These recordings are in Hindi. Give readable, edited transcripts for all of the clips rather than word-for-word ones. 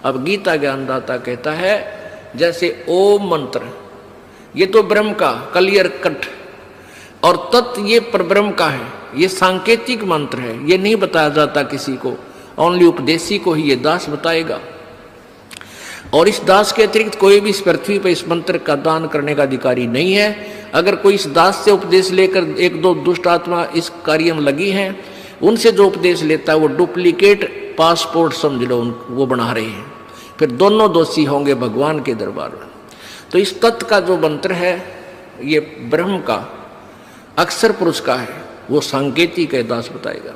अब गीता ज्ञानदाता कहता है जैसे ओम मंत्र ये तो ब्रह्म का क्लियर कट, और तत्व ये परब्रह्म का है, ये सांकेतिक मंत्र है, ये नहीं बताया जाता किसी को, ओनली उपदेशी को ही ये दास बताएगा। और इस दास के अतिरिक्त कोई भी इस पृथ्वी पर इस मंत्र का दान करने का अधिकारी नहीं है। अगर कोई इस दास से उपदेश लेकर एक दो दुष्ट आत्मा इस कार्य में लगी हैं, उनसे जो उपदेश लेता है वो डुप्लीकेट पासपोर्ट समझ लो वो बना रहे हैं, फिर दोनों दोषी होंगे भगवान के दरबार में। तो इस तत्व का जो मंत्र है ये ब्रह्म का अक्षर पुरुष का है, वो सांकेतिक है, दास बताएगा।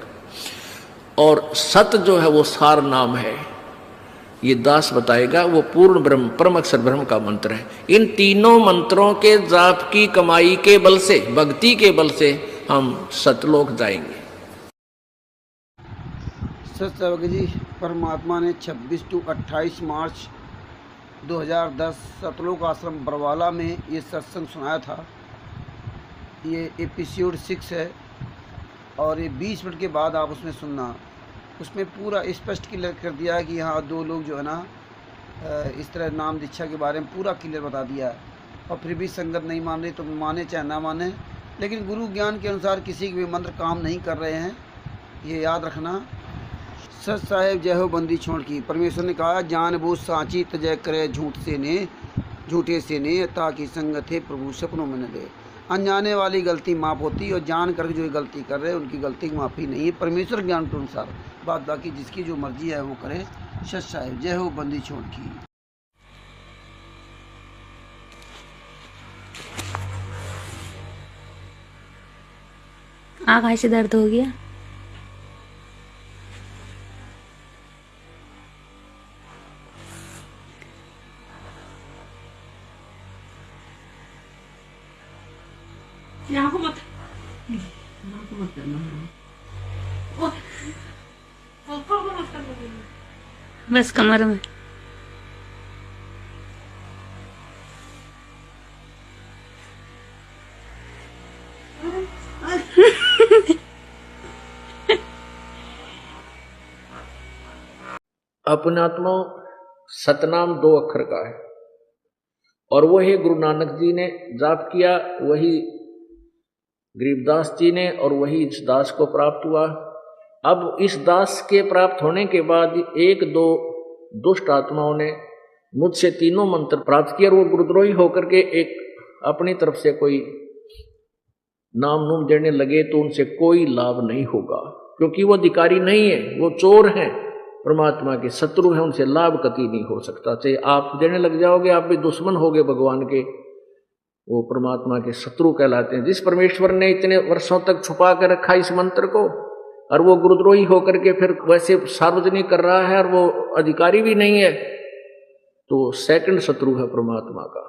और सत जो है वो सार नाम है, ये दास बताएगा, वो पूर्ण ब्रह्म परम अक्षर ब्रह्म का मंत्र है। इन तीनों मंत्रों के जाप की कमाई के बल से, भक्ति के बल से हम सतलोक जाएंगे। सत्संग जी, परमात्मा ने 26 से 28 मार्च 2010 सतलोक आश्रम बरवाला में ये सत्संग सुनाया था। ये एपिसोड 6 है और ये 20 मिनट के बाद आप उसमें सुनना। उसमें पूरा स्पष्ट क्लियर कर दिया है कि हाँ दो लोग जो है ना इस तरह नाम दीक्षा के बारे में पूरा क्लियर बता दिया है। और फिर भी संगत नहीं मान रही तो माने चाहे ना माने, लेकिन गुरु ज्ञान के अनुसार किसी के भी मंत्र काम नहीं कर रहे हैं, ये याद रखना। सच साहेब जय हो बंदी छोड़ की। परमेश्वर ने कहा जान बूझ साची तजय करे झूठे से ने, ताकि संगत है प्रभु सपनों में न दे। अनजाने वाली गलती माफ़ होती है और जान कर जो गलती कर रहे हैं उनकी गलती की माफ़ी नहीं है परमेश्वर ज्ञान के अनुसार। बात बाकी जिसकी जो मर्जी है वो करे। सच साहेब जय हो बंदी छोड़ की। आँख से दर्द हो गया। मत करना, बस कमर में। अपने आत्मा सतनाम 2 अक्षर का है और वही गुरु नानक जी ने जाप किया, वही गरीबदास जी ने, और वही इस दास को प्राप्त हुआ। अब इस दास के प्राप्त होने के बाद एक दो दुष्ट आत्माओं ने मुझसे तीनों मंत्र प्राप्त किए और वो गुरुद्रोही होकर के एक अपनी तरफ से कोई नाम नूम देने लगे, तो उनसे कोई लाभ नहीं होगा, क्योंकि वो अधिकारी नहीं है, वो चोर हैं, परमात्मा के शत्रु हैं, उनसे लाभ कभी नहीं हो सकता। चाहे आप देने लग जाओगे आप भी दुश्मन होगे भगवान के, वो परमात्मा के शत्रु कहलाते हैं। जिस परमेश्वर ने इतने वर्षों तक छुपा कर रखा इस मंत्र को, और वो गुरुद्रोही होकर के फिर वैसे सार्वजनिक कर रहा है और वो अधिकारी भी नहीं है, तो सेकंड शत्रु है परमात्मा का।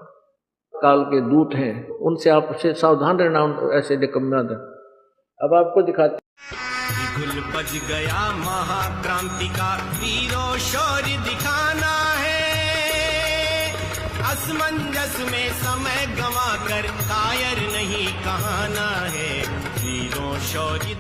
काल के दूत हैं, उनसे आपसे सावधान रहना, ऐसे निकम्मा। अब आपको दिखाते घुल बज गया महाक्रांति का वीरों शौर्य दिखाना है। असमंजस में समय गंवा कर कायर नहीं कहाना है। वीरों शौर्य